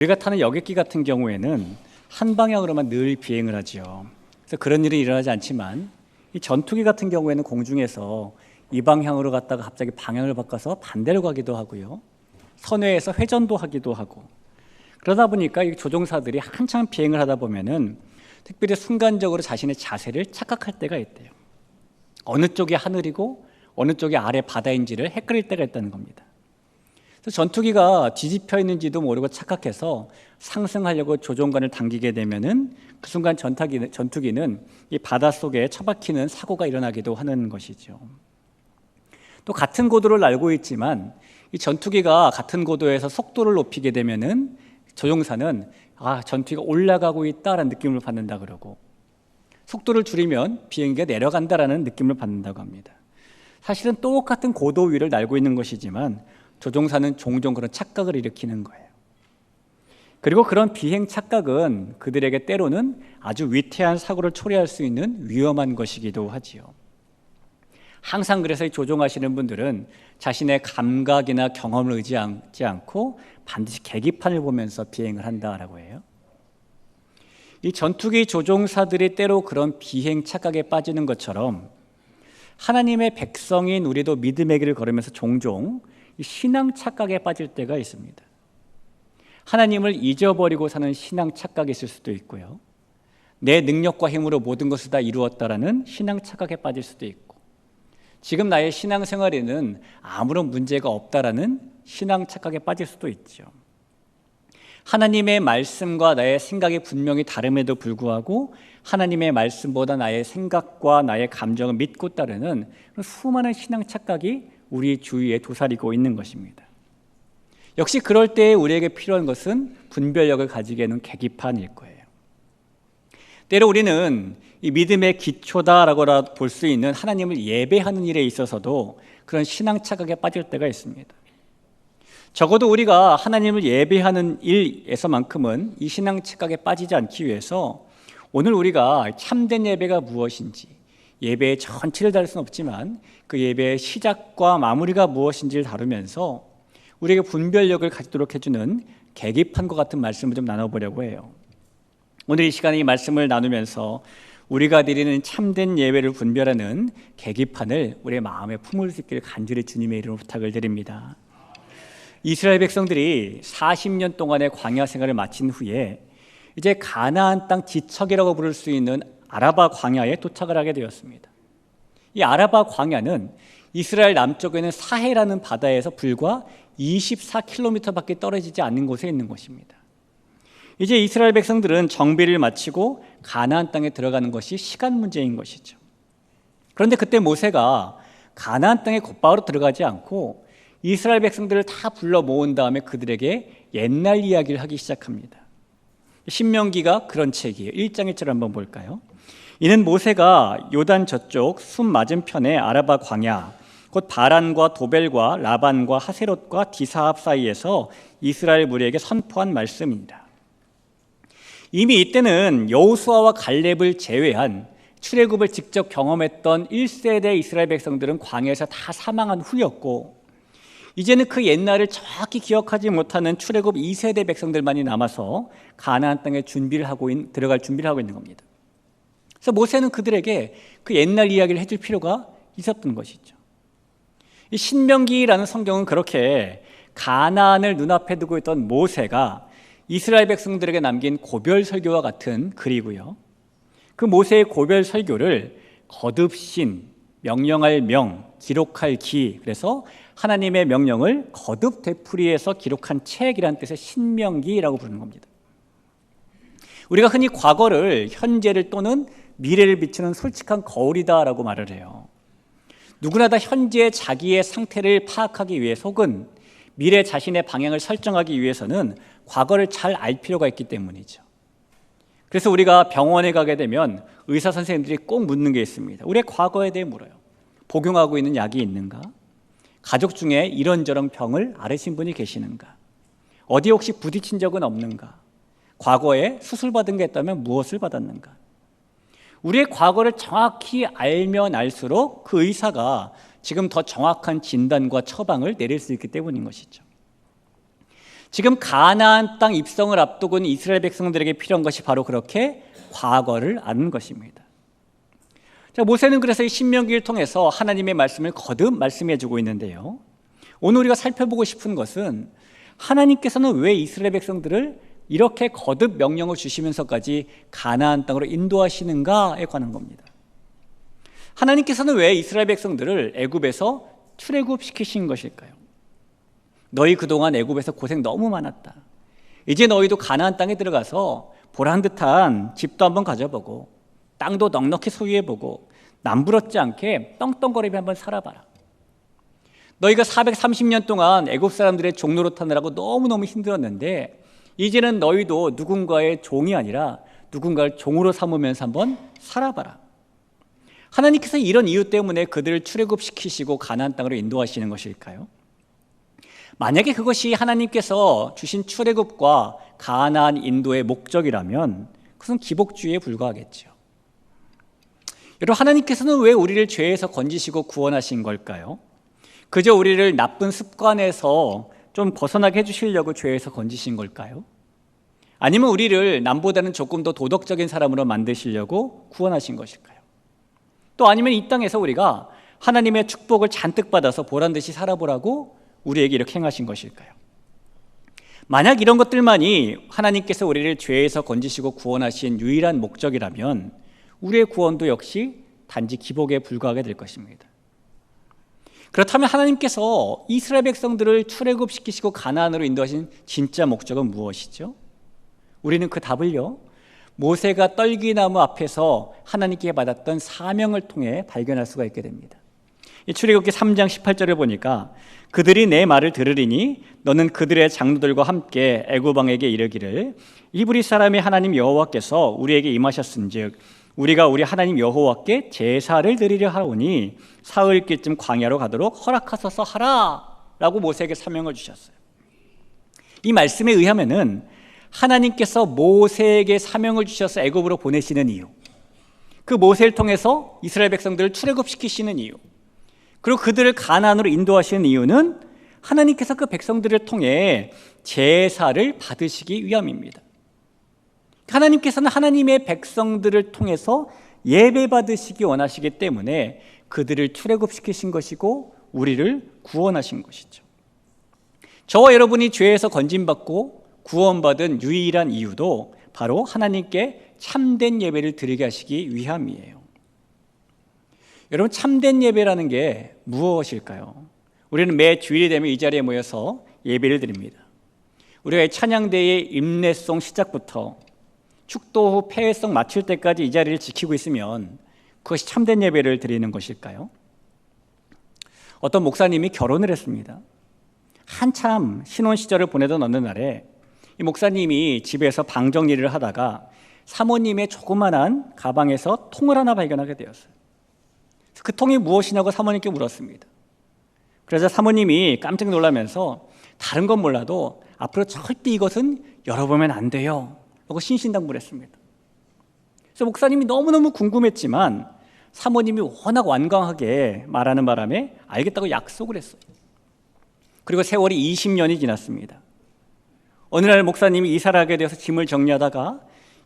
우리가 타는 여객기 같은 경우에는 한 방향으로만 늘 비행을 하죠. 그래서 그런 일이 일어나지 않지만 이 전투기 같은 경우에는 공중에서 이 방향으로 갔다가 갑자기 방향을 바꿔서 반대로 가기도 하고요. 선회에서 회전도 하기도 하고. 그러다 보니까 이 조종사들이 한참 비행을 하다 보면은 특별히 순간적으로 자신의 자세를 착각할 때가 있대요. 어느 쪽이 하늘이고 어느 쪽이 아래 바다인지를 헷갈릴 때가 있다는 겁니다. 그래서 전투기가 뒤집혀 있는지도 모르고 착각해서 상승하려고 조종관을 당기게 되면은 그 순간 전투기는 이 바닷속에 처박히는 사고가 일어나기도 하는 것이죠. 또 같은 고도를 날고 있지만 이 전투기가 같은 고도에서 속도를 높이게 되면은 조종사는 전투기가 올라가고 있다라는 느낌을 받는다 그러고, 속도를 줄이면 비행기가 내려간다라는 느낌을 받는다고 합니다. 사실은 똑같은 고도 위를 날고 있는 것이지만 조종사는 종종 그런 착각을 일으키는 거예요. 그리고 그런 비행 착각은 그들에게 때로는 아주 위태한 사고를 초래할 수 있는 위험한 것이기도 하지요. 항상 그래서 조종하시는 분들은 자신의 감각이나 경험을 의지하지 않고 반드시 계기판을 보면서 비행을 한다라고 해요. 이 전투기 조종사들이 때로 그런 비행 착각에 빠지는 것처럼 하나님의 백성인 우리도 믿음의 길을 걸으면서 종종 신앙 착각에 빠질 때가 있습니다. 하나님을 잊어버리고 사는 신앙 착각이 있을 수도 있고요. 내 능력과 힘으로 모든 것을 다 이루었다라는 신앙 착각에 빠질 수도 있고, 지금 나의 신앙 생활에는 아무런 문제가 없다라는 신앙 착각에 빠질 수도 있죠. 하나님의 말씀과 나의 생각이 분명히 다름에도 불구하고 하나님의 말씀보다 나의 생각과 나의 감정을 믿고 따르는 수많은 신앙 착각이 우리 주위에 도사리고 있는 것입니다. 역시 그럴 때 우리에게 필요한 것은 분별력을 가지게 하는 계기판일 거예요. 때로 우리는 이 믿음의 기초다라고 볼 수 있는 하나님을 예배하는 일에 있어서도 그런 신앙 착각에 빠질 때가 있습니다. 적어도 우리가 하나님을 예배하는 일에서만큼은 이 신앙 착각에 빠지지 않기 위해서 오늘 우리가 참된 예배가 무엇인지, 예배의 전체를 다룰 수는 없지만 그 예배의 시작과 마무리가 무엇인지를 다루면서 우리에게 분별력을 가지도록 해주는 계기판과 같은 말씀을 좀 나눠보려고 해요. 오늘 이 시간에 이 말씀을 나누면서 우리가 드리는 참된 예배를 분별하는 계기판을 우리의 마음에 품을 수 있기를 간절히 주님의 이름으로 부탁을 드립니다. 이스라엘 백성들이 40년 동안의 광야 생활을 마친 후에 이제 가나안 땅 지척이라고 부를 수 있는 아라바 광야에 도착을 하게 되었습니다. 이 아라바 광야는 이스라엘 남쪽에 있는 사해라는 바다에서 불과 24km밖에 떨어지지 않는 곳에 있는 곳입니다. 이제 이스라엘 백성들은 정비를 마치고 가나안 땅에 들어가는 것이 시간 문제인 것이죠. 그런데 그때 모세가 가나안 땅에 곧바로 들어가지 않고 이스라엘 백성들을 다 불러 모은 다음에 그들에게 옛날 이야기를 하기 시작합니다. 신명기가 그런 책이에요. 1장 1절 한번 볼까요? 이는 모세가 요단 저쪽 숲 맞은편의 아라바 광야, 곧 바란과 도벨과 라반과 하세롯과 디사합 사이에서 이스라엘 무리에게 선포한 말씀입니다. 이미 이때는 여호수아와 갈렙을 제외한 출애굽을 직접 경험했던 1세대 이스라엘 백성들은 광야에서 다 사망한 후였고, 이제는 그 옛날을 정확히 기억하지 못하는 출애굽 2세대 백성들만이 남아서 가나안 땅에 들어갈 준비를 하고 있는 겁니다. 그래서 모세는 그들에게 그 옛날 이야기를 해줄 필요가 있었던 것이죠. 이 신명기라는 성경은 그렇게 가나안을 눈앞에 두고 있던 모세가 이스라엘 백성들에게 남긴 고별 설교와 같은 글이고요. 그 모세의 고별 설교를 거듭신, 명령할 명, 기록할 기, 그래서 하나님의 명령을 거듭 되풀이해서 기록한 책이라는 뜻의 신명기라고 부르는 겁니다. 우리가 흔히 과거를 현재를 또는 미래를 비추는 솔직한 거울이다라고 말을 해요. 누구나 다 현재 자기의 상태를 파악하기 위해 혹은 미래 자신의 방향을 설정하기 위해서는 과거를 잘 알 필요가 있기 때문이죠. 그래서 우리가 병원에 가게 되면 의사 선생님들이 꼭 묻는 게 있습니다. 우리의 과거에 대해 물어요. 복용하고 있는 약이 있는가? 가족 중에 이런저런 병을 앓으신 분이 계시는가? 어디 혹시 부딪힌 적은 없는가? 과거에 수술받은 게 있다면 무엇을 받았는가? 우리의 과거를 정확히 알면 알수록 그 의사가 지금 더 정확한 진단과 처방을 내릴 수 있기 때문인 것이죠. 지금 가나안 땅 입성을 앞두고 있는 이스라엘 백성들에게 필요한 것이 바로 그렇게 과거를 아는 것입니다. 자, 모세는 그래서 이 신명기를 통해서 하나님의 말씀을 거듭 말씀해 주고 있는데요. 오늘 우리가 살펴보고 싶은 것은 하나님께서는 왜 이스라엘 백성들을 이렇게 거듭 명령을 주시면서까지 가나안 땅으로 인도하시는가에 관한 겁니다. 하나님께서는 왜 이스라엘 백성들을 애굽에서 출애굽시키신 것일까요? 너희 그동안 애굽에서 고생 너무 많았다. 이제 너희도 가나안 땅에 들어가서 보란듯한 집도 한번 가져보고 땅도 넉넉히 소유해보고 남부럽지 않게 떵떵거리며 한번 살아봐라. 너희가 430년 동안 애굽 사람들의 종로로 타느라고 너무너무 힘들었는데 이제는 너희도 누군가의 종이 아니라 누군가를 종으로 삼으면서 한번 살아봐라. 하나님께서 이런 이유 때문에 그들을 출애굽시키시고 가나안 땅으로 인도하시는 것일까요? 만약에 그것이 하나님께서 주신 출애굽과 가나안 인도의 목적이라면 그것은 기복주의에 불과하겠죠. 여러분, 하나님께서는 왜 우리를 죄에서 건지시고 구원하신 걸까요? 그저 우리를 나쁜 습관에서 좀 벗어나게 해주시려고 죄에서 건지신 걸까요? 아니면 우리를 남보다는 조금 더 도덕적인 사람으로 만드시려고 구원하신 것일까요? 또 아니면 이 땅에서 우리가 하나님의 축복을 잔뜩 받아서 보란듯이 살아보라고 우리에게 이렇게 행하신 것일까요? 만약 이런 것들만이 하나님께서 우리를 죄에서 건지시고 구원하신 유일한 목적이라면 우리의 구원도 역시 단지 기복에 불과하게 될 것입니다. 그렇다면 하나님께서 이스라엘 백성들을 출애굽시키시고 가나안으로 인도하신 진짜 목적은 무엇이죠? 우리는 그 답을요, 모세가 떨기나무 앞에서 하나님께 받았던 사명을 통해 발견할 수가 있게 됩니다. 이 출애굽기 3장 18절을 보니까 그들이 내 말을 들으리니 너는 그들의 장로들과 함께 애굽 왕에게 이르기를 이브리 사람의 하나님 여호와께서 우리에게 임하셨은즉 우리가 우리 하나님 여호와께 제사를 드리려 하오니 사흘길쯤 광야로 가도록 허락하소서 하라 라고 모세에게 사명을 주셨어요. 이 말씀에 의하면은 하나님께서 모세에게 사명을 주셔서 애굽으로 보내시는 이유, 그 모세를 통해서 이스라엘 백성들을 출애굽시키시는 이유, 그리고 그들을 가나안으로 인도하시는 이유는 하나님께서 그 백성들을 통해 제사를 받으시기 위함입니다. 하나님께서는 하나님의 백성들을 통해서 예배 받으시기 원하시기 때문에 그들을 출애굽시키신 것이고 우리를 구원하신 것이죠. 저와 여러분이 죄에서 건진받고 구원받은 유일한 이유도 바로 하나님께 참된 예배를 드리게 하시기 위함이에요. 여러분, 참된 예배라는 게 무엇일까요? 우리는 매 주일이 되면 이 자리에 모여서 예배를 드립니다. 우리가 찬양대의 임례송 시작부터 축도 후 폐회성 마칠 때까지 이 자리를 지키고 있으면 그것이 참된 예배를 드리는 것일까요? 어떤 목사님이 결혼을 했습니다. 한참 신혼 시절을 보내던 어느 날에 이 목사님이 집에서 방 정리를 하다가 사모님의 조그만한 가방에서 통을 하나 발견하게 되었어요. 그 통이 무엇이냐고 사모님께 물었습니다. 그래서 사모님이 깜짝 놀라면서 다른 건 몰라도 앞으로 절대 이것은 열어보면 안 돼요 라고 신신당부했습니다. 그래서 목사님이 너무너무 궁금했지만 사모님이 워낙 완강하게 말하는 바람에 알겠다고 약속을 했어요. 그리고 세월이 20년이 지났습니다. 어느 날 목사님이 이사를 하게 되어서 짐을 정리하다가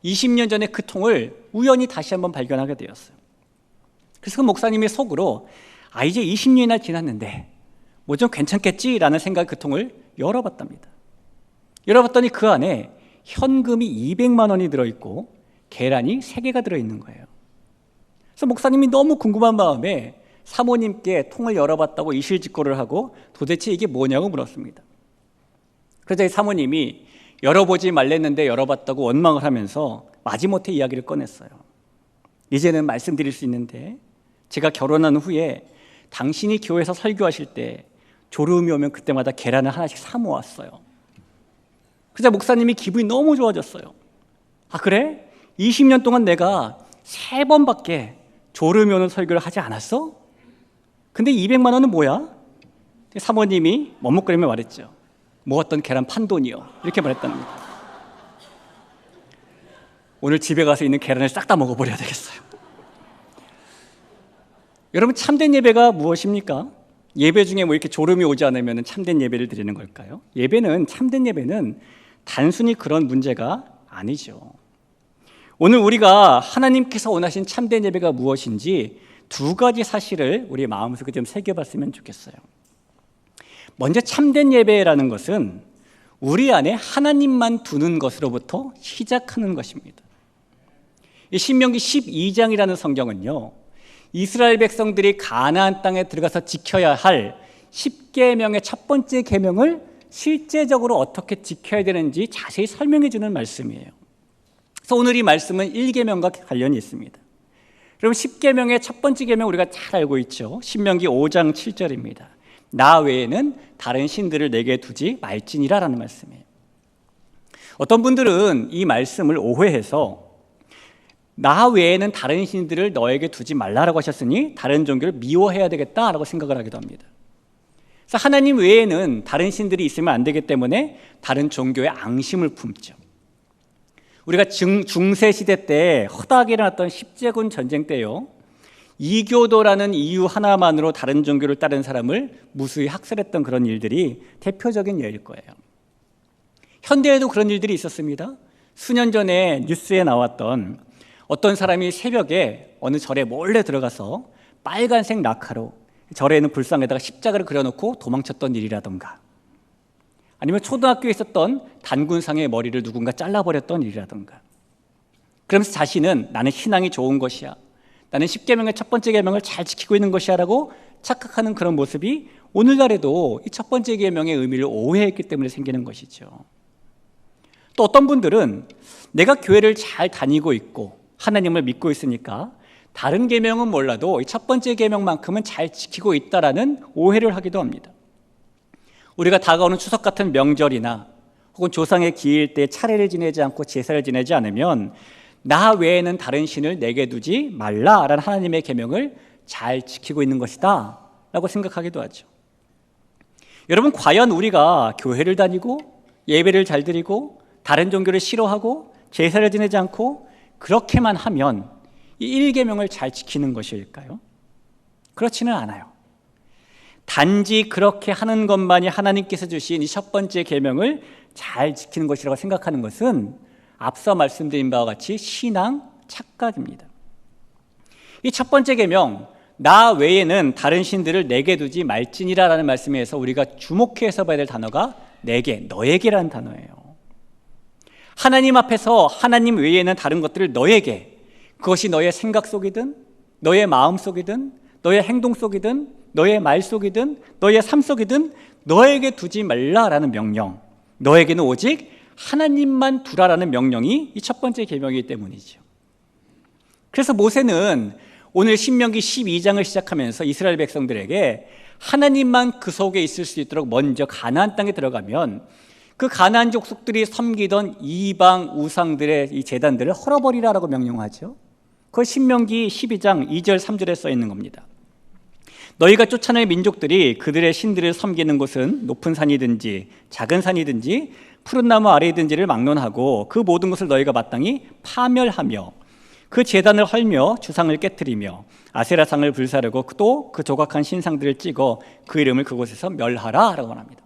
20년 전에 그 통을 우연히 다시 한번 발견하게 되었어요. 그래서 그 목사님의 속으로 이제 20년이나 지났는데 뭐 좀 괜찮겠지라는 생각에 그 통을 열어봤답니다. 열어봤더니 그 안에 현금이 200만 원이 들어있고 계란이 3개가 들어있는 거예요. 그래서 목사님이 너무 궁금한 마음에 사모님께 통을 열어봤다고 이실직고를 하고 도대체 이게 뭐냐고 물었습니다. 그러자 사모님이 열어보지 말랬는데 열어봤다고 원망을 하면서 마지못해 이야기를 꺼냈어요. 이제는 말씀드릴 수 있는데 제가 결혼한 후에 당신이 교회에서 설교하실 때 졸음이 오면 그때마다 계란을 하나씩 사 모았어요. 그래서 목사님이 기분이 너무 좋아졌어요. 그래? 20년 동안 내가 3번밖에 졸음이 오는 설교를 하지 않았어? 근데 200만 원은 뭐야? 사모님이 머뭇거리며 말했죠. 모았던 계란 판돈이요. 이렇게 말했답니다. 오늘 집에 가서 있는 계란을 싹 다 먹어버려야 되겠어요. 여러분, 참된 예배가 무엇입니까? 예배 중에 뭐 이렇게 졸음이 오지 않으면 참된 예배를 드리는 걸까요? 참된 예배는 단순히 그런 문제가 아니죠. 오늘 우리가 하나님께서 원하신 참된 예배가 무엇인지 두 가지 사실을 우리 마음속에 좀 새겨봤으면 좋겠어요. 먼저 참된 예배라는 것은 우리 안에 하나님만 두는 것으로부터 시작하는 것입니다. 이 신명기 12장이라는 성경은요, 이스라엘 백성들이 가나안 땅에 들어가서 지켜야 할 10계명의 첫 번째 계명을 실제적으로 어떻게 지켜야 되는지 자세히 설명해 주는 말씀이에요. 그래서 오늘 이 말씀은 1계명과 관련이 있습니다. 그럼 10계명의 첫 번째 계명 우리가 잘 알고 있죠. 신명기 5장 7절입니다. 나 외에는 다른 신들을 내게 두지 말지니라라는 말씀이에요. 어떤 분들은 이 말씀을 오해해서 나 외에는 다른 신들을 너에게 두지 말라라고 하셨으니 다른 종교를 미워해야 되겠다라고 생각을 하기도 합니다. 그래서 하나님 외에는 다른 신들이 있으면 안 되기 때문에 다른 종교에 앙심을 품죠. 우리가 중세시대 때 허다하게 일어났던 십제군 전쟁 때요, 이교도라는 이유 하나만으로 다른 종교를 따른 사람을 무수히 학살했던 그런 일들이 대표적인 예일 거예요. 현대에도 그런 일들이 있었습니다. 수년 전에 뉴스에 나왔던 어떤 사람이 새벽에 어느 절에 몰래 들어가서 빨간색 낙하로 절에 있는 불상에다가 십자가를 그려놓고 도망쳤던 일이라던가, 아니면 초등학교에 있었던 단군상의 머리를 누군가 잘라버렸던 일이라던가, 그러면서 자신은 나는 신앙이 좋은 것이야, 나는 10계명의 첫 번째 계명을 잘 지키고 있는 것이야 라고 착각하는 그런 모습이 오늘날에도 이 첫 번째 계명의 의미를 오해했기 때문에 생기는 것이죠. 또 어떤 분들은 내가 교회를 잘 다니고 있고 하나님을 믿고 있으니까 다른 계명은 몰라도 이 첫 번째 계명만큼은 잘 지키고 있다라는 오해를 하기도 합니다. 우리가 다가오는 추석 같은 명절이나 혹은 조상의 기일 때 차례를 지내지 않고 제사를 지내지 않으면 나 외에는 다른 신을 내게 두지 말라라는 하나님의 계명을 잘 지키고 있는 것이다 라고 생각하기도 하죠. 여러분, 과연 우리가 교회를 다니고 예배를 잘 드리고 다른 종교를 싫어하고 제사를 지내지 않고 그렇게만 하면 이 1계명을 잘 지키는 것일까요? 그렇지는 않아요. 단지 그렇게 하는 것만이 하나님께서 주신 이 첫 번째 계명을 잘 지키는 것이라고 생각하는 것은 앞서 말씀드린 바와 같이 신앙 착각입니다. 이 첫 번째 계명, 나 외에는 다른 신들을 내게 두지 말지니라라는 말씀에서 우리가 주목해서 봐야 될 단어가 내게, 너에게라는 단어예요. 하나님 앞에서 하나님 외에는 다른 것들을 너에게, 그것이 너의 생각 속이든 너의 마음 속이든 너의 행동 속이든 너의 말 속이든 너의 삶 속이든 너에게 두지 말라라는 명령, 너에게는 오직 하나님만 두라라는 명령이 이 첫 번째 계명이기 때문이죠. 그래서 모세는 오늘 신명기 12장을 시작하면서 이스라엘 백성들에게 하나님만 그 속에 있을 수 있도록 먼저 가나안 땅에 들어가면 그 가나안 족속들이 섬기던 이방 우상들의 이 제단들을 헐어버리라라고 명령하죠. 그 신명기 12장 2절 3절에 써 있는 겁니다. 너희가 쫓아낼 민족들이 그들의 신들을 섬기는 곳은 높은 산이든지 작은 산이든지 푸른 나무 아래이든지를 막론하고 그 모든 것을 너희가 마땅히 파멸하며 그 제단을 헐며 주상을 깨뜨리며 아세라상을 불사르고 또 그 조각한 신상들을 찍어 그 이름을 그곳에서 멸하라 라고 합니다.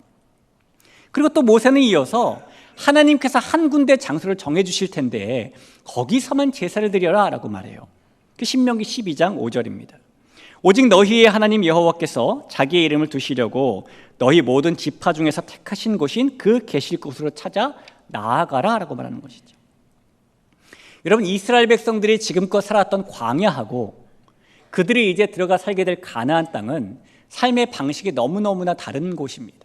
그리고 또 모세는 이어서 하나님께서 한 군데 장소를 정해 주실 텐데 거기서만 제사를 드려라 라고 말해요. 그 신명기 12장 5절입니다. 오직 너희의 하나님 여호와께서 자기의 이름을 두시려고 너희 모든 지파 중에서 택하신 곳인 그 계실 곳으로 찾아 나아가라 라고 말하는 것이죠. 여러분, 이스라엘 백성들이 지금껏 살았던 광야하고 그들이 이제 들어가 살게 될 가나안 땅은 삶의 방식이 너무너무나 다른 곳입니다.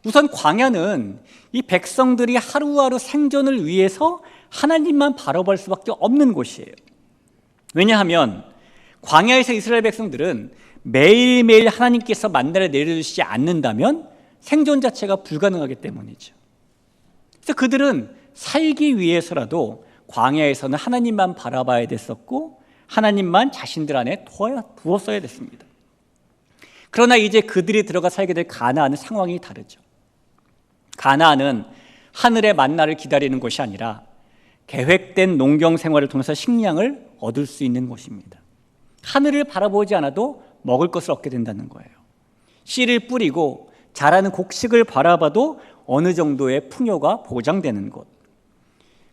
우선 광야는 이 백성들이 하루하루 생존을 위해서 하나님만 바라볼 수밖에 없는 곳이에요. 왜냐하면 광야에서 이스라엘 백성들은 매일매일 하나님께서 만나를 내려주시지 않는다면 생존 자체가 불가능하기 때문이죠. 그래서 그들은 살기 위해서라도 광야에서는 하나님만 바라봐야 됐었고 하나님만 자신들 안에 두었어야 됐습니다. 그러나 이제 그들이 들어가 살게 될 가나안은 상황이 다르죠. 가나안은 하늘의 만나를 기다리는 곳이 아니라 계획된 농경 생활을 통해서 식량을 얻을 수 있는 곳입니다. 하늘을 바라보지 않아도 먹을 것을 얻게 된다는 거예요. 씨를 뿌리고 자라는 곡식을 바라봐도 어느 정도의 풍요가 보장되는 곳.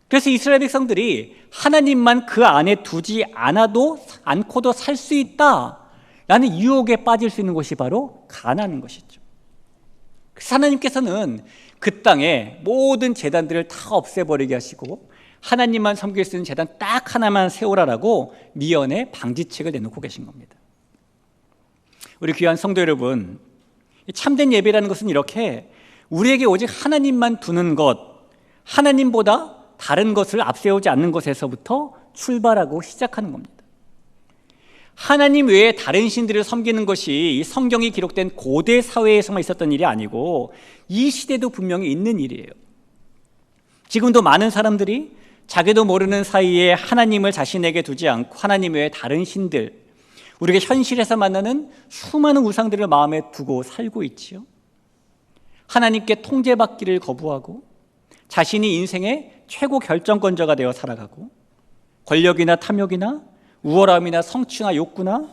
그래서 이스라엘 백성들이 하나님만 그 안에 두지 않고도 살 수 있다라는 유혹에 빠질 수 있는 곳이 바로 가나안인 것이죠. 그래서 하나님께서는 그 땅에 모든 제단들을 다 없애버리게 하시고 하나님만 섬길 수 있는 제단 딱 하나만 세우라라고 미연에 방지책을 내놓고 계신 겁니다. 우리 귀한 성도 여러분, 참된 예배라는 것은 이렇게 우리에게 오직 하나님만 두는 것, 하나님보다 다른 것을 앞세우지 않는 것에서부터 출발하고 시작하는 겁니다. 하나님 외에 다른 신들을 섬기는 것이 이 성경이 기록된 고대 사회에서만 있었던 일이 아니고 이 시대도 분명히 있는 일이에요. 지금도 많은 사람들이 자기도 모르는 사이에 하나님을 자신에게 두지 않고 하나님 외에 다른 신들, 우리가 현실에서 만나는 수많은 우상들을 마음에 두고 살고 있지요. 하나님께 통제받기를 거부하고 자신이 인생의 최고 결정권자가 되어 살아가고 권력이나 탐욕이나 우월함이나 성취나 욕구나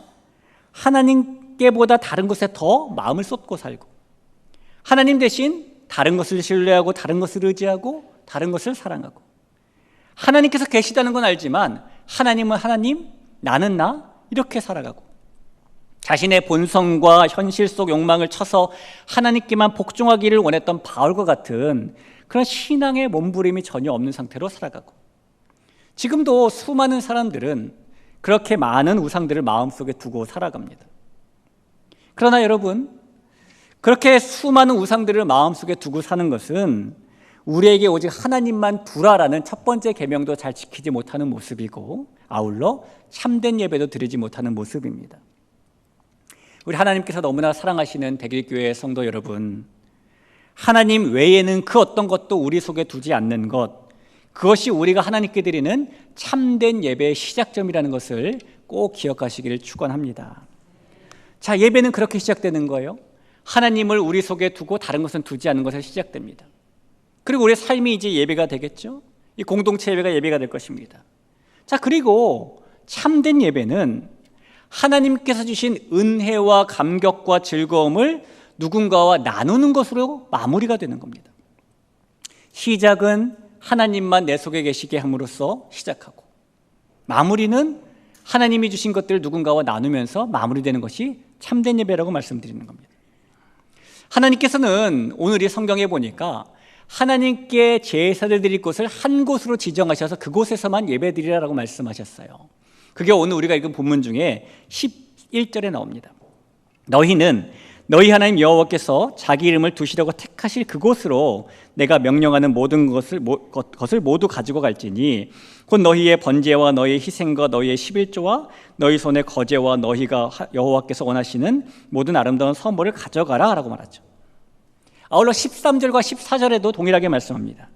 하나님께보다 다른 것에 더 마음을 쏟고 살고 하나님 대신 다른 것을 신뢰하고 다른 것을 의지하고 다른 것을 사랑하고 하나님께서 계시다는 건 알지만 하나님은 하나님, 나는 나 이렇게 살아가고 자신의 본성과 현실 속 욕망을 쳐서 하나님께만 복종하기를 원했던 바울과 같은 그런 신앙의 몸부림이 전혀 없는 상태로 살아가고 지금도 수많은 사람들은 그렇게 많은 우상들을 마음속에 두고 살아갑니다. 그러나 여러분, 그렇게 수많은 우상들을 마음속에 두고 사는 것은 우리에게 오직 하나님만 두라라는 첫 번째 계명도 잘 지키지 못하는 모습이고 아울러 참된 예배도 드리지 못하는 모습입니다. 우리 하나님께서 너무나 사랑하시는 대길교회 성도 여러분, 하나님 외에는 그 어떤 것도 우리 속에 두지 않는 것, 그것이 우리가 하나님께 드리는 참된 예배의 시작점이라는 것을 꼭 기억하시기를 축원합니다. 자, 예배는 그렇게 시작되는 거예요. 하나님을 우리 속에 두고 다른 것은 두지 않는 것에서 시작됩니다. 그리고 우리의 삶이 이제 예배가 되겠죠. 이 공동체 예배가 예배가 될 것입니다. 자, 그리고 참된 예배는 하나님께서 주신 은혜와 감격과 즐거움을 누군가와 나누는 것으로 마무리가 되는 겁니다. 시작은 하나님만 내 속에 계시게 함으로써 시작하고 마무리는 하나님이 주신 것들을 누군가와 나누면서 마무리되는 것이 참된 예배라고 말씀드리는 겁니다. 하나님께서는 오늘 이 성경에 보니까 하나님께 제사를 드릴 곳을 한 곳으로 지정하셔서 그곳에서만 예배드리라고 말씀하셨어요. 그게 오늘 우리가 읽은 본문 중에 11절에 나옵니다. 너희는 너희 하나님 여호와께서 자기 이름을 두시려고 택하실 그곳으로 내가 명령하는 모든 것을 모두 가지고 갈지니 곧 너희의 번제와 너희의 희생과 너희의 11조와 너희 손의 거제와 너희가 여호와께서 원하시는 모든 아름다운 선물을 가져가라 라고 말하죠. 아울러 13절과 14절에도 동일하게 말씀합니다.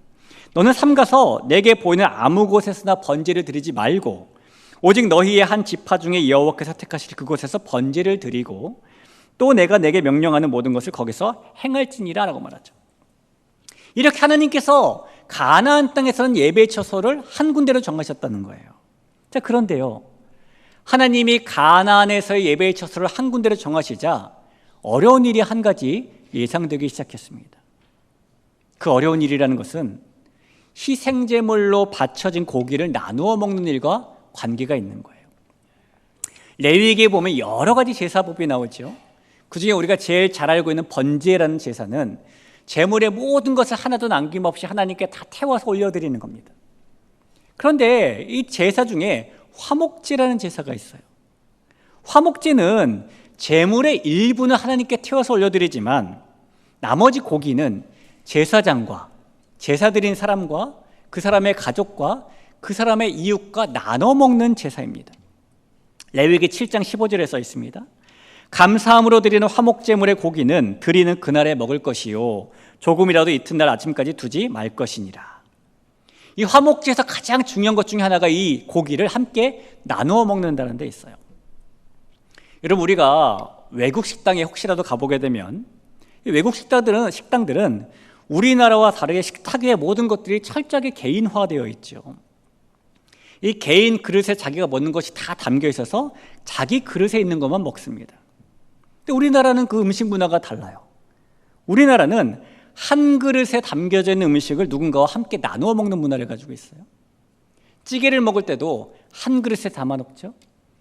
너는 삼가서 내게 보이는 아무 곳에서나 번제를 드리지 말고 오직 너희의 한 지파 중에 여호와께서 택하실 그곳에서 번제를 드리고 또 내가 내게 명령하는 모든 것을 거기서 행할지니라 라고 말하죠. 이렇게 하나님께서 가나안 땅에서는 예배의 처소를 한 군데로 정하셨다는 거예요. 자, 그런데요, 하나님이 가나안에서의 예배의 처소를 한 군데로 정하시자 어려운 일이 한 가지 예상되기 시작했습니다. 그 어려운 일이라는 것은 희생제물로 바쳐진 고기를 나누어 먹는 일과 관계가 있는 거예요. 레위기에 보면 여러 가지 제사법이 나오죠. 그중에 우리가 제일 잘 알고 있는 번제라는 제사는 제물의 모든 것을 하나도 남김없이 하나님께 다 태워서 올려드리는 겁니다. 그런데 이 제사 중에 화목제라는 제사가 있어요. 화목제는 제물의 일부는 하나님께 태워서 올려드리지만 나머지 고기는 제사장과 제사 드린 사람과 그 사람의 가족과 그 사람의 이웃과 나눠 먹는 제사입니다. 레위기 7장 15절에 써 있습니다. 감사함으로 드리는 화목제물의 고기는 드리는 그날에 먹을 것이요 조금이라도 이튿날 아침까지 두지 말 것이니라. 이 화목제에서 가장 중요한 것 중에 하나가 이 고기를 함께 나누어 먹는다는 데 있어요. 여러분, 우리가 외국 식당에 혹시라도 가보게 되면 외국 식당들은 우리나라와 다르게 식탁의 모든 것들이 철저하게 개인화되어 있죠. 이 개인 그릇에 자기가 먹는 것이 다 담겨 있어서 자기 그릇에 있는 것만 먹습니다. 근데 우리나라는 그 음식 문화가 달라요. 우리나라는 한 그릇에 담겨져 있는 음식을 누군가와 함께 나누어 먹는 문화를 가지고 있어요. 찌개를 먹을 때도 한 그릇에 담아 놓죠.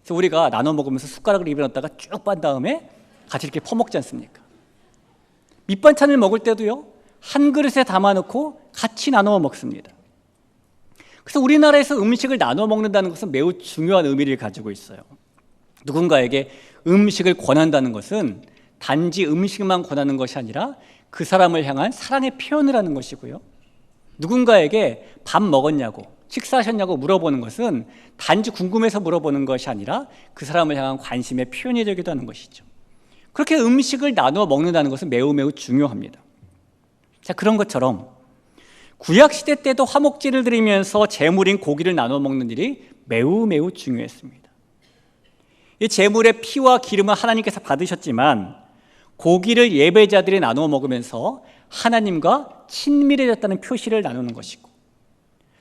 그래서 우리가 나눠 먹으면서 숟가락을 입에 넣었다가 쭉 빤 다음에 같이 이렇게 퍼먹지 않습니까? 밑반찬을 먹을 때도요, 한 그릇에 담아 놓고 같이 나누어 먹습니다. 그래서 우리나라에서 음식을 나눠 먹는다는 것은 매우 중요한 의미를 가지고 있어요. 누군가에게 음식을 권한다는 것은 단지 음식만 권하는 것이 아니라 그 사람을 향한 사랑의 표현을 하는 것이고요. 누군가에게 밥 먹었냐고, 식사하셨냐고 물어보는 것은 단지 궁금해서 물어보는 것이 아니라 그 사람을 향한 관심의 표현이 되기도 하는 것이죠. 그렇게 음식을 나누어 먹는다는 것은 매우 중요합니다. 자, 그런 것처럼 구약시대 때도 화목제를 드리면서 제물인 고기를 나눠 먹는 일이 매우 중요했습니다. 이 제물의 피와 기름은 하나님께서 받으셨지만 고기를 예배자들이 나누어 먹으면서 하나님과 친밀해졌다는 표시를 나누는 것이고,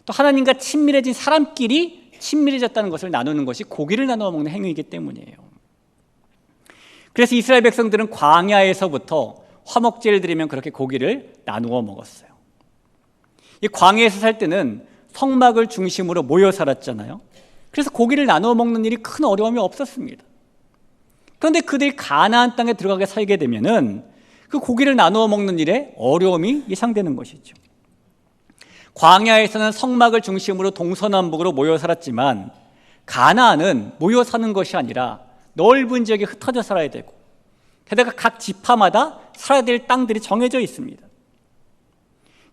또 하나님과 친밀해진 사람끼리 친밀해졌다는 것을 나누는 것이 고기를 나누어 먹는 행위이기 때문이에요. 그래서 이스라엘 백성들은 광야에서부터 화목제를 드리면 그렇게 고기를 나누어 먹었어요. 이 광야에서 살 때는 성막을 중심으로 모여 살았잖아요. 그래서 고기를 나누어 먹는 일이 큰 어려움이 없었습니다. 그런데 그들이 가나안 땅에 들어가게 살게 되면은 그 고기를 나누어 먹는 일에 어려움이 예상되는 것이죠. 광야에서는 성막을 중심으로 동서남북으로 모여 살았지만 가나안은 모여 사는 것이 아니라 넓은 지역에 흩어져 살아야 되고, 게다가 각 지파마다 살아야 될 땅들이 정해져 있습니다.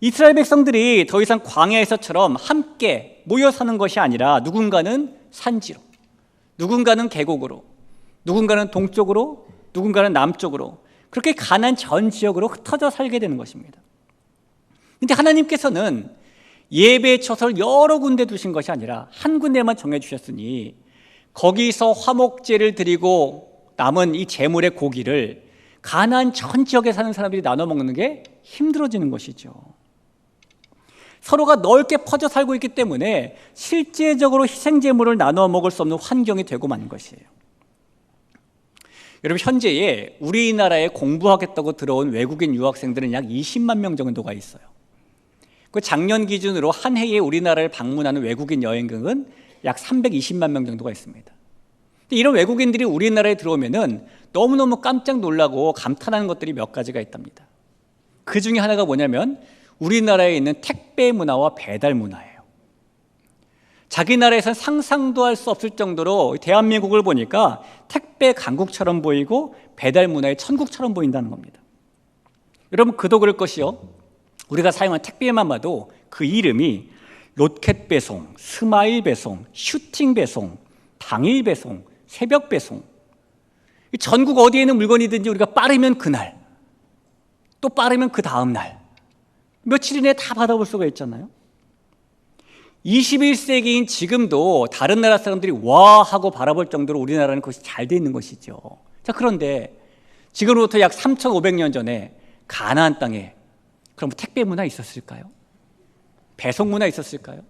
이스라엘 백성들이 더 이상 광야에서처럼 함께 모여 사는 것이 아니라 누군가는 산지로, 누군가는 계곡으로, 누군가는 동쪽으로, 누군가는 남쪽으로, 그렇게 가나안 전 지역으로 흩어져 살게 되는 것입니다. 그런데 하나님께서는 예배의 처소를 여러 군데 두신 것이 아니라 한 군데만 정해주셨으니 거기서 화목제를 드리고 남은 이 제물의 고기를 가나안 전 지역에 사는 사람들이 나눠 먹는 게 힘들어지는 것이죠. 서로가 넓게 퍼져 살고 있기 때문에 실제적으로 희생제물을 나눠 먹을 수 없는 환경이 되고 만 것이에요. 여러분, 현재에 우리나라에 공부하겠다고 들어온 외국인 유학생들은 약 20만 명 정도가 있어요. 그 작년 기준으로 한 해에 우리나라를 방문하는 외국인 여행객은 약 320만 명 정도가 있습니다. 이런 외국인들이 우리나라에 들어오면은 너무너무 깜짝 놀라고 감탄하는 것들이 몇 가지가 있답니다. 그 중에 하나가 뭐냐면 우리나라에 있는 택배 문화와 배달 문화예요. 자기 나라에서는 상상도 할 수 없을 정도로 대한민국을 보니까 택배 강국처럼 보이고 배달 문화의 천국처럼 보인다는 겁니다. 여러분, 그도 그럴 것이요, 우리가 사용한 택배만 봐도 그 이름이 로켓 배송, 스마일 배송, 슈팅 배송, 당일 배송, 새벽 배송, 전국 어디에 있는 물건이든지 우리가 빠르면 그날, 또 빠르면 그 다음 날, 며칠 이내에 다 받아볼 수가 있잖아요. 21세기인 지금도 다른 나라 사람들이 와 하고 바라볼 정도로 우리나라는 그것이 잘 돼 있는 것이죠. 자, 그런데 지금으로부터 약 3,500년 전에 가나안 땅에 그럼 택배 문화 있었을까요? 배송 문화 있었을까요?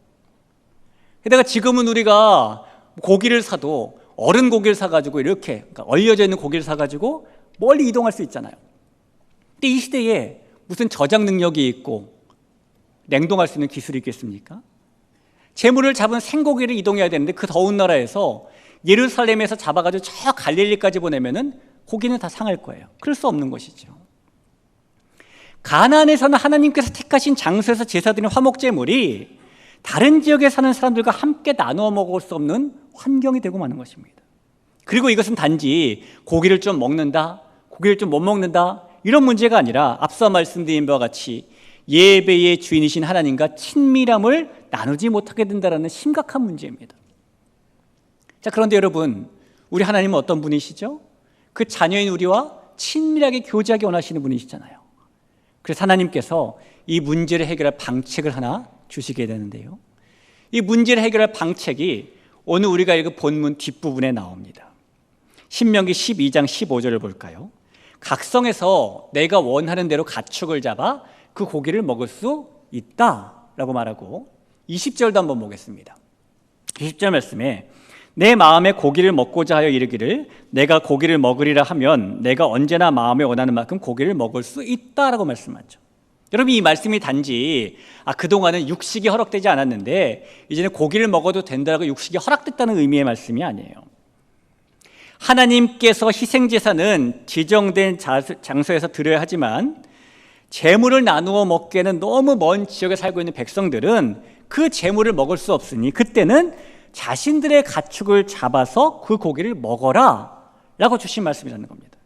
게다가 지금은 우리가 고기를 사도 어른 고기를 사가지고 이렇게, 그러니까 얼려져 있는 고기를 사가지고 멀리 이동할 수 있잖아요. 근데 이 시대에 무슨 저장 능력이 있고 냉동할 수 있는 기술이 있겠습니까? 재물을 잡은 생고기를 이동해야 되는데 그 더운 나라에서 예루살렘에서 잡아가지고 저 갈릴리까지 보내면은 고기는 다 상할 거예요. 그럴 수 없는 것이죠. 가나안에서는 하나님께서 택하신 장소에서 제사드린 화목제물이 다른 지역에 사는 사람들과 함께 나누어 먹을 수 없는 환경이 되고 마는 것입니다. 그리고 이것은 단지 고기를 좀 먹는다, 고기를 좀 못 먹는다, 이런 문제가 아니라 앞서 말씀드린 바와 같이 예배의 주인이신 하나님과 친밀함을 나누지 못하게 된다는 심각한 문제입니다. 자, 그런데 여러분, 우리 하나님은 어떤 분이시죠? 그 자녀인 우리와 친밀하게 교제하기 원하시는 분이시잖아요. 그래서 하나님께서 이 문제를 해결할 방책을 하나 주시게 되는데요, 이 문제를 해결할 방책이 오늘 우리가 읽은 본문 뒷부분에 나옵니다. 신명기 12장 15절을 볼까요? 각성에서 내가 원하는 대로 가축을 잡아 그 고기를 먹을 수 있다 라고 말하고 20절도 한번 보겠습니다. 20절 말씀에 내 마음에 고기를 먹고자 하여 이르기를 내가 고기를 먹으리라 하면 내가 언제나 마음에 원하는 만큼 고기를 먹을 수 있다라고 말씀하죠. 여러분, 이 말씀이 단지 그동안은 육식이 허락되지 않았는데 이제는 고기를 먹어도 된다고 육식이 허락됐다는 의미의 말씀이 아니에요. 하나님께서 희생제사는 지정된 장소에서 드려야 하지만 제물을 나누어 먹기에는 너무 먼 지역에 살고 있는 백성들은 그 제물을 먹을 수 없으니 그때는 자신들의 가축을 잡아서 그 고기를 먹어라 라고 주신 말씀이라는 겁니다.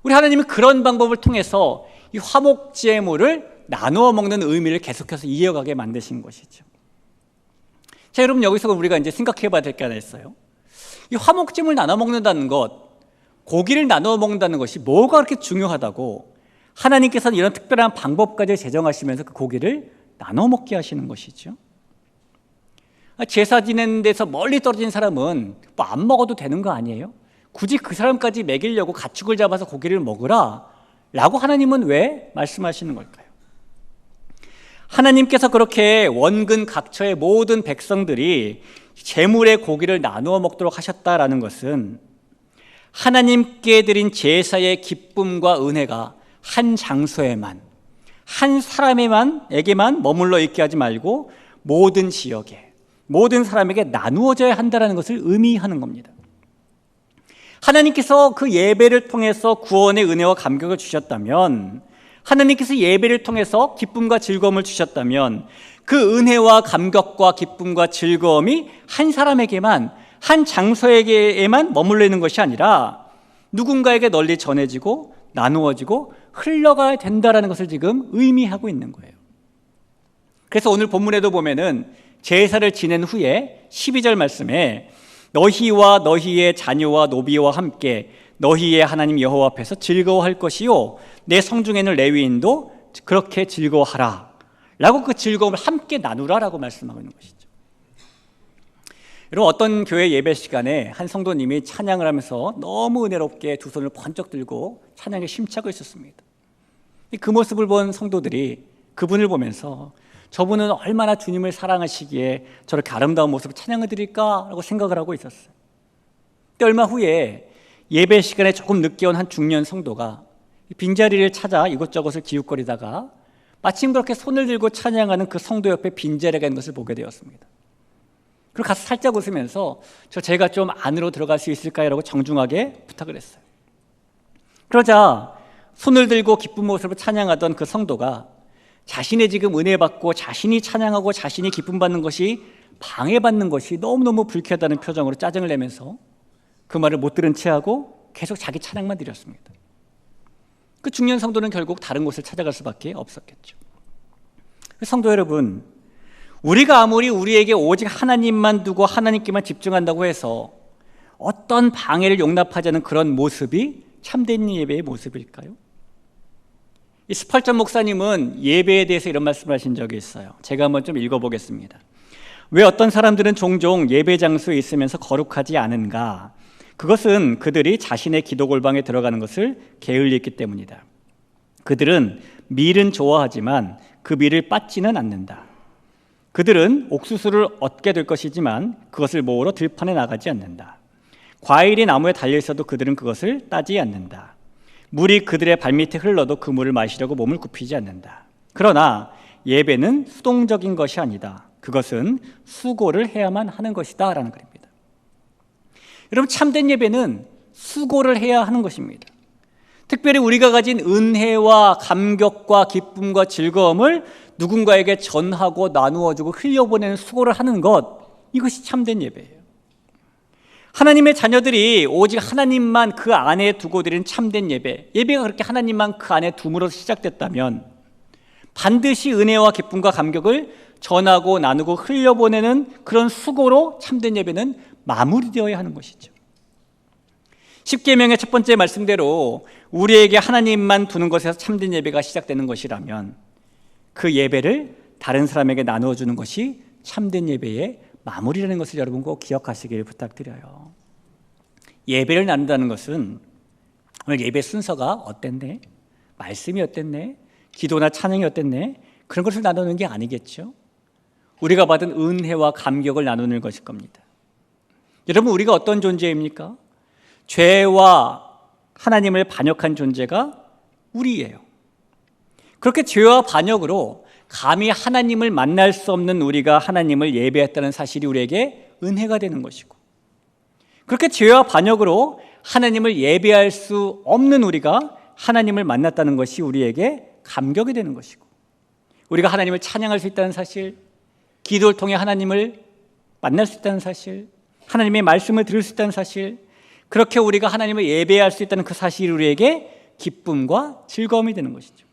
우리 하나님은 그런 방법을 통해서 이 화목제물을 나누어 먹는 의미를 계속해서 이어가게 만드신 것이죠. 자, 여러분, 여기서 우리가 이제 생각해 봐야 될 게 하나 있어요. 이 화목제물 나눠 먹는다는 것, 고기를 나눠 먹는다는 것이 뭐가 그렇게 중요하다고 하나님께서는 이런 특별한 방법까지 제정하시면서 그 고기를 나눠 먹게 하시는 것이죠. 제사 지내는 데서 멀리 떨어진 사람은 뭐 안 먹어도 되는 거 아니에요? 굳이 그 사람까지 먹이려고 가축을 잡아서 고기를 먹으라 라고 하나님은 왜 말씀하시는 걸까요? 하나님께서 그렇게 원근 각처의 모든 백성들이 제물의 고기를 나누어 먹도록 하셨다라는 것은 하나님께 드린 제사의 기쁨과 은혜가 한 장소에만, 한 사람에게만 머물러 있게 하지 말고 모든 지역에, 모든 사람에게 나누어져야 한다는 것을 의미하는 겁니다. 하나님께서 그 예배를 통해서 구원의 은혜와 감격을 주셨다면, 하나님께서 예배를 통해서 기쁨과 즐거움을 주셨다면 그 은혜와 감격과 기쁨과 즐거움이 한 사람에게만, 한 장소에게만 머물러 있는 것이 아니라 누군가에게 널리 전해지고 나누어지고 흘러가야 된다는 것을 지금 의미하고 있는 거예요. 그래서 오늘 본문에도 보면은 제사를 지낸 후에 12절 말씀에 너희와 너희의 자녀와 노비와 함께 너희의 하나님 여호와 앞에서 즐거워할 것이요 내 성중에는 레위인도 그렇게 즐거워하라 라고 그 즐거움을 함께 나누라라고 말씀하고 있는 것이죠. 여러분, 어떤 교회 예배 시간에 한 성도님이 찬양을 하면서 너무 은혜롭게 두 손을 번쩍 들고 찬양에 심취하고 있었습니다. 그 모습을 본 성도들이 그분을 보면서 저분은 얼마나 주님을 사랑하시기에 저렇게 아름다운 모습을 찬양을 드릴까라고 생각을 하고 있었어요. 근데 얼마 후에 예배 시간에 조금 늦게 온 한 중년 성도가 빈자리를 찾아 이것저것을 기웃거리다가 마침 그렇게 손을 들고 찬양하는 그 성도 옆에 빈자리가 있는 것을 보게 되었습니다. 그리고 가서 살짝 웃으면서 제가 좀 안으로 들어갈 수 있을까요? 라고 정중하게 부탁을 했어요. 그러자 손을 들고 기쁜 모습으로 찬양하던 그 성도가 자신의 지금 은혜 받고 자신이 찬양하고 자신이 기쁨 받는 것이 방해받는 것이 너무너무 불쾌하다는 표정으로 짜증을 내면서 그 말을 못 들은 채 하고 계속 자기 찬양만 드렸습니다. 그 중년 성도는 결국 다른 곳을 찾아갈 수밖에 없었겠죠. 성도 여러분, 우리가 아무리 우리에게 오직 하나님만 두고 하나님께만 집중한다고 해서 어떤 방해를 용납하지 않는 그런 모습이 참된 예배의 모습일까요? 이 스펄전 목사님은 예배에 대해서 이런 말씀을 하신 적이 있어요. 제가 한번 좀 읽어보겠습니다. 왜 어떤 사람들은 종종 예배 장소에 있으면서 거룩하지 않은가? 그것은 그들이 자신의 기도 골방에 들어가는 것을 게을리했기 때문이다. 그들은 밀은 좋아하지만 그 밀을 빻지는 않는다. 그들은 옥수수를 얻게 될 것이지만 그것을 모으러 들판에 나가지 않는다. 과일이 나무에 달려 있어도 그들은 그것을 따지 않는다. 물이 그들의 발밑에 흘러도 그 물을 마시려고 몸을 굽히지 않는다. 그러나 예배는 수동적인 것이 아니다. 그것은 수고를 해야만 하는 것이다 라는 글입니다. 여러분, 참된 예배는 수고를 해야 하는 것입니다. 특별히 우리가 가진 은혜와 감격과 기쁨과 즐거움을 누군가에게 전하고 나누어주고 흘려보내는 수고를 하는 것, 이것이 참된 예배예요. 하나님의 자녀들이 오직 하나님만 그 안에 두고 드리는 참된 예배, 예배가 그렇게 하나님만 그 안에 둠으로 시작됐다면 반드시 은혜와 기쁨과 감격을 전하고 나누고 흘려보내는 그런 수고로 참된 예배는 마무리되어야 하는 것이죠. 십계명의 첫 번째 말씀대로 우리에게 하나님만 두는 것에서 참된 예배가 시작되는 것이라면 그 예배를 다른 사람에게 나누어 주는 것이 참된 예배의 마무리라는 것을 여러분 꼭 기억하시길 부탁드려요. 예배를 나눈다는 것은 오늘 예배 순서가 어땠네? 말씀이 어땠네? 기도나 찬양이 어땠네? 그런 것을 나누는 게 아니겠죠. 우리가 받은 은혜와 감격을 나누는 것일 겁니다. 여러분, 우리가 어떤 존재입니까? 죄와 하나님을 반역한 존재가 우리예요. 그렇게 죄와 반역으로 감히 하나님을 만날 수 없는 우리가 하나님을 예배했다는 사실이 우리에게 은혜가 되는 것이고, 그렇게 죄와 반역으로 하나님을 예배할 수 없는 우리가 하나님을 만났다는 것이 우리에게 감격이 되는 것이고, 우리가 하나님을 찬양할 수 있다는 사실, 기도를 통해 하나님을 만날 수 있다는 사실, 하나님의 말씀을 들을 수 있다는 사실, 그렇게 우리가 하나님을 예배할 수 있다는 그 사실이 우리에게 기쁨과 즐거움이 되는 것이죠.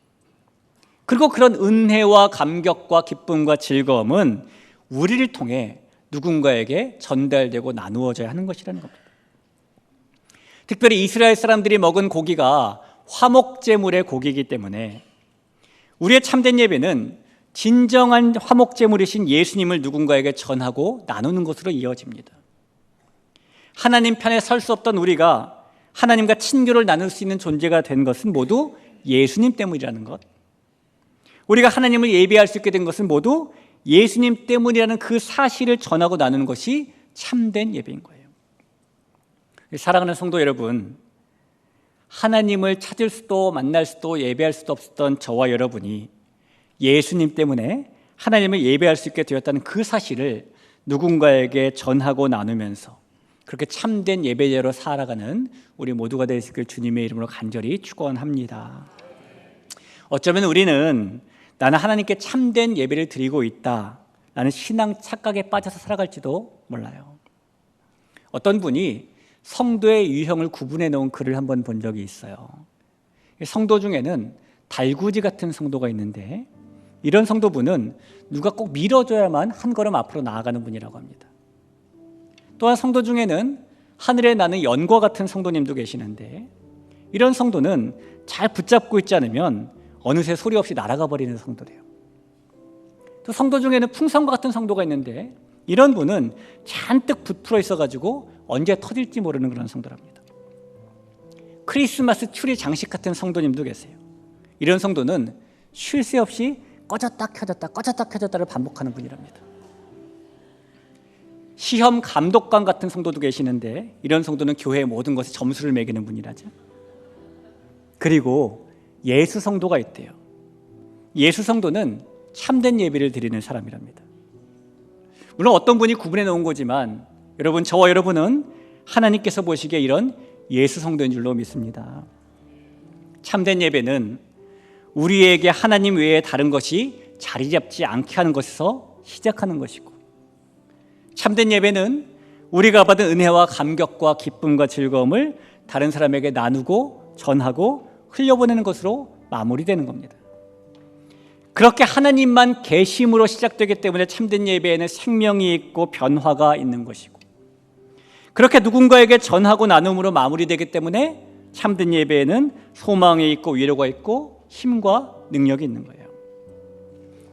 그리고 그런 은혜와 감격과 기쁨과 즐거움은 우리를 통해 누군가에게 전달되고 나누어져야 하는 것이라는 겁니다. 특별히 이스라엘 사람들이 먹은 고기가 화목제물의 고기이기 때문에 우리의 참된 예배는 진정한 화목제물이신 예수님을 누군가에게 전하고 나누는 것으로 이어집니다. 하나님 편에 설 수 없던 우리가 하나님과 친교를 나눌 수 있는 존재가 된 것은 모두 예수님 때문이라는 것, 우리가 하나님을 예배할 수 있게 된 것은 모두 예수님 때문이라는 그 사실을 전하고 나누는 것이 참된 예배인 거예요. 사랑하는 성도 여러분, 하나님을 찾을 수도 만날 수도 예배할 수도 없었던 저와 여러분이 예수님 때문에 하나님을 예배할 수 있게 되었다는 그 사실을 누군가에게 전하고 나누면서 그렇게 참된 예배자로 살아가는 우리 모두가 될 수 있길 주님의 이름으로 간절히 축원합니다. 어쩌면 우리는 나는 하나님께 참된 예배를 드리고 있다 라는 신앙 착각에 빠져서 살아갈지도 몰라요. 어떤 분이 성도의 유형을 구분해 놓은 글을 한번 본 적이 있어요. 성도 중에는 달구지 같은 성도가 있는데, 이런 성도분은 누가 꼭 밀어줘야만 한 걸음 앞으로 나아가는 분이라고 합니다. 또한 성도 중에는 하늘에 나는 연과 같은 성도님도 계시는데, 이런 성도는 잘 붙잡고 있지 않으면 어느새 소리 없이 날아가 버리는 성도래요. 또 성도 중에는 풍선과 같은 성도가 있는데, 이런 분은 잔뜩 부풀어 있어가지고 언제 터질지 모르는 그런 성도랍니다. 크리스마스 추리 장식 같은 성도님도 계세요. 이런 성도는 쉴 새 없이 꺼졌다 켜졌다 꺼졌다 켜졌다를 반복하는 분이랍니다. 시험 감독관 같은 성도도 계시는데, 이런 성도는 교회의 모든 것에 점수를 매기는 분이라죠. 그리고 예수 성도가 있대요. 예수 성도는 참된 예배를 드리는 사람이랍니다. 물론 어떤 분이 구분해 놓은 거지만 여러분, 저와 여러분은 하나님께서 보시기에 이런 예수 성도인 줄로 믿습니다. 참된 예배는 우리에게 하나님 외에 다른 것이 자리 잡지 않게 하는 것에서 시작하는 것이고, 참된 예배는 우리가 받은 은혜와 감격과 기쁨과 즐거움을 다른 사람에게 나누고 전하고 흘려보내는 것으로 마무리되는 겁니다. 그렇게 하나님만 계심으로 시작되기 때문에 참된 예배에는 생명이 있고 변화가 있는 것이고, 그렇게 누군가에게 전하고 나눔으로 마무리되기 때문에 참된 예배에는 소망이 있고 위로가 있고 힘과 능력이 있는 거예요.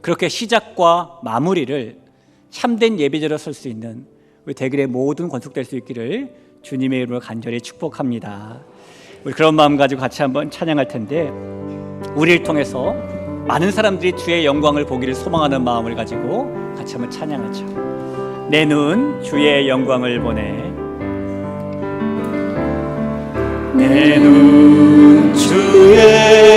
그렇게 시작과 마무리를 참된 예배자로 설 수 있는 우리 대길의 모든 건축될 수 있기를 주님의 이름으로 간절히 축복합니다. 우리 그런 마음 가지고 같이 한번 찬양할 텐데, 우리를 통해서 많은 사람들이 주의 영광을 보기를 소망하는 마음을 가지고 같이 한번 찬양하죠. 내 눈 주의 영광을 보네. 내 눈 주의